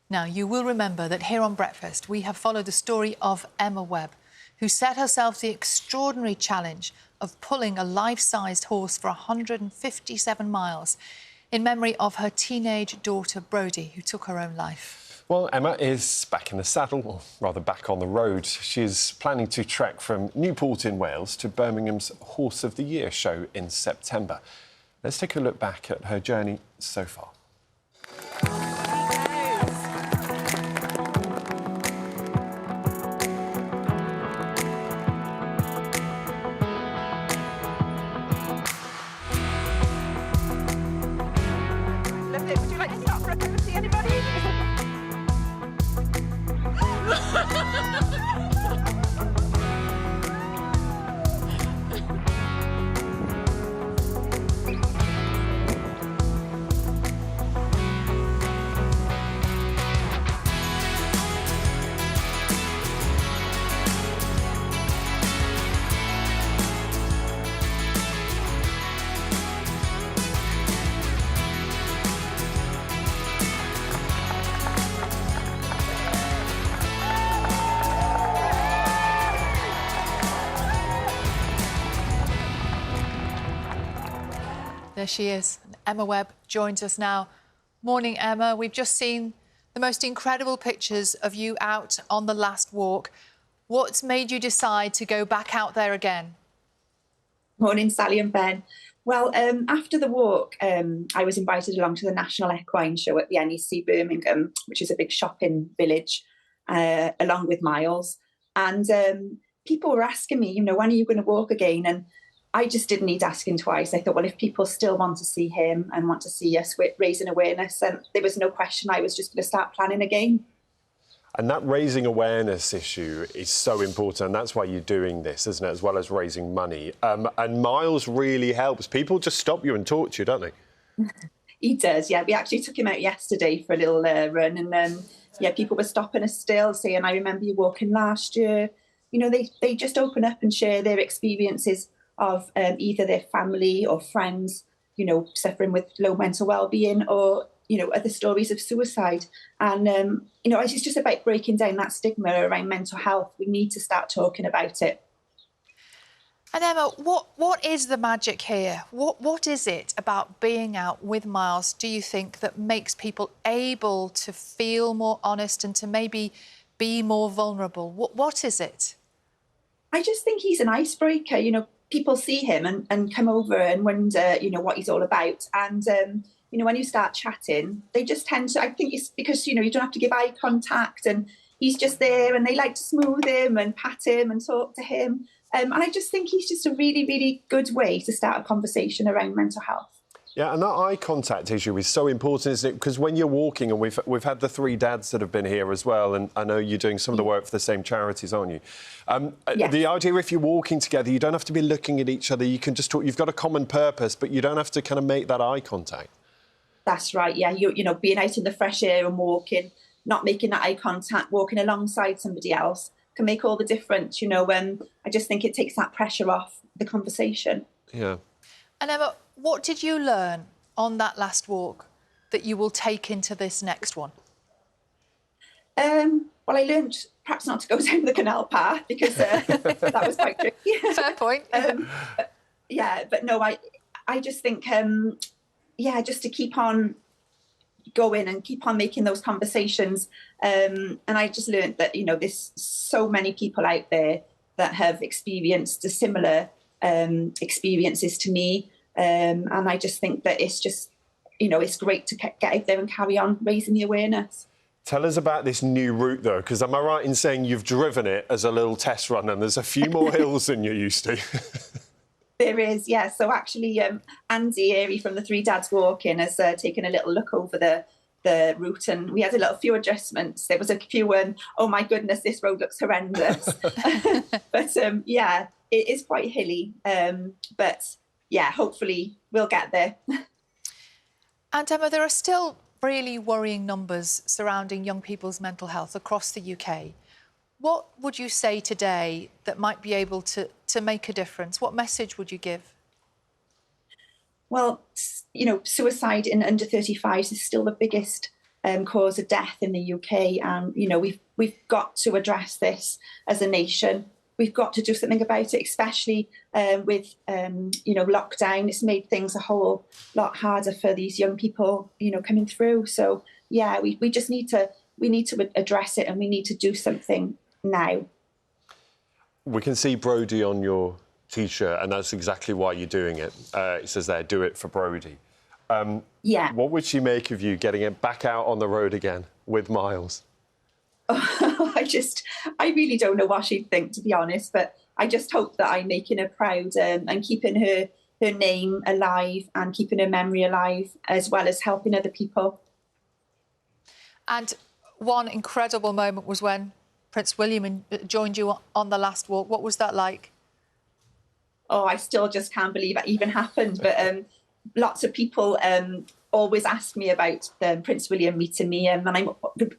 Now, you will remember that here on Breakfast, we have followed the story of Emma Webb, who set herself the extraordinary challenge of pulling a life-sized horse for 157 miles in memory of her teenage daughter, Brodie, who took her own life. Well, Emma is back in the saddle, or rather back on the road. She's planning to trek from Newport in Wales to Birmingham's Horse of the Year show in September. Let's take a look back at her journey so far. Would you like to stop for a cup of tea, anybody? There she is. Emma Webb joins us now. Morning, Emma. We've just seen the most incredible pictures of you out on the last walk. What's made you decide to go back out there again? Morning, Sally and Ben. Well, after the walk, I was invited along to the National Equine Show at the NEC Birmingham, which is a big shopping village, along with Miles. And people were asking me, when are you going to walk again? And I just didn't need asking twice. I thought, well, if people still want to see him and want to see us raising awareness, then there was no question I was just going to start planning again. And that raising awareness issue is so important, and that's why you're doing this, isn't it, as well as raising money. And Miles really helps. People just stop you and talk to you, don't they? He does, yeah. We actually took him out yesterday for a little run, and people were stopping us still, saying, I remember you walking last year. They just open up and share their experiences of either their family or friends, suffering with low mental well-being, or other stories of suicide. And it's just about breaking down that stigma around mental health. We need to start talking about it. And Emma, what is the magic here? What is it about being out with Miles, do you think, that makes people able to feel more honest and to maybe be more vulnerable? What is it? I just think he's an icebreaker. People see him and come over and wonder, what he's all about. And, when you start chatting, they just tend to, I think it's because, you don't have to give eye contact, and he's just there, and they like to smooth him and pat him and talk to him. And I just think he's just a really, really good way to start a conversation around mental health. Yeah, and that eye contact issue is so important, isn't it? Because when you're walking, and we've had the three dads that have been here as well, and I know you're doing some of the work for the same charities, aren't you? Yes. The idea, if you're walking together, you don't have to be looking at each other. You can just talk. You've got a common purpose, but you don't have to kind of make that eye contact. That's right, yeah. Being out in the fresh air and walking, not making that eye contact, walking alongside somebody else can make all the difference, I just think it takes that pressure off the conversation. Yeah. And Emma, what did you learn on that last walk that you will take into this next one? Well, I learned perhaps not to go down the canal path, because that was quite tricky. Fair point. But no, I just think, just to keep on going and keep on making those conversations. And I just learned that, there's so many people out there that have experienced a similar experiences to me. And I just think that it's just, it's great to get out there and carry on raising the awareness. Tell us about this new route, though, because am I right in saying you've driven it as a little test run, and there's a few more hills than you're used to? There is, yeah. So actually, Andy Airy from the Three Dads Walking has taken a little look over the route, and we had a little few adjustments. There was a few, oh my goodness, this road looks horrendous. But it is quite hilly. But yeah, hopefully we'll get there. And Emma, there are still really worrying numbers surrounding young people's mental health across the UK. What would you say today that might be able to make a difference? What message would you give? Well, suicide in under 35s is still the biggest cause of death in the UK. And, you know, we've got to address this as a nation. We've got to do something about it, especially with, you know, lockdown. It's made things a whole lot harder for these young people, you know, coming through. So, yeah, we just need to address it, and we need to do something now. We can see Brodie on your T-shirt, and that's exactly why you're doing it. It says there, do it for Brodie. Yeah. What would she make of you getting it back out on the road again with Miles? I really don't know what she'd think, to be honest, but I just hope that I'm making her proud and keeping her name alive and keeping her memory alive, as well as helping other people. And one incredible moment was when Prince William joined you on the last walk. What was that like? Oh, I still just can't believe it even happened. But lots of people always ask me about Prince William meeting me, and I'm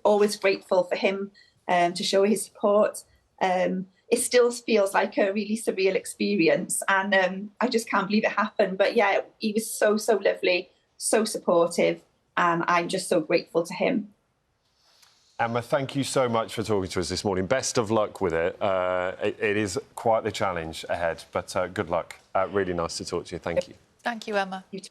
always grateful for him to show his support. It still feels like a really surreal experience, and I just can't believe it happened. But yeah, he was so lovely, so supportive, and I'm just so grateful to him. Emma, thank you so much for talking to us this morning. Best of luck with it. It is quite the challenge ahead, but good luck. Really nice to talk to you. Thank you. Thank you, Emma. You too.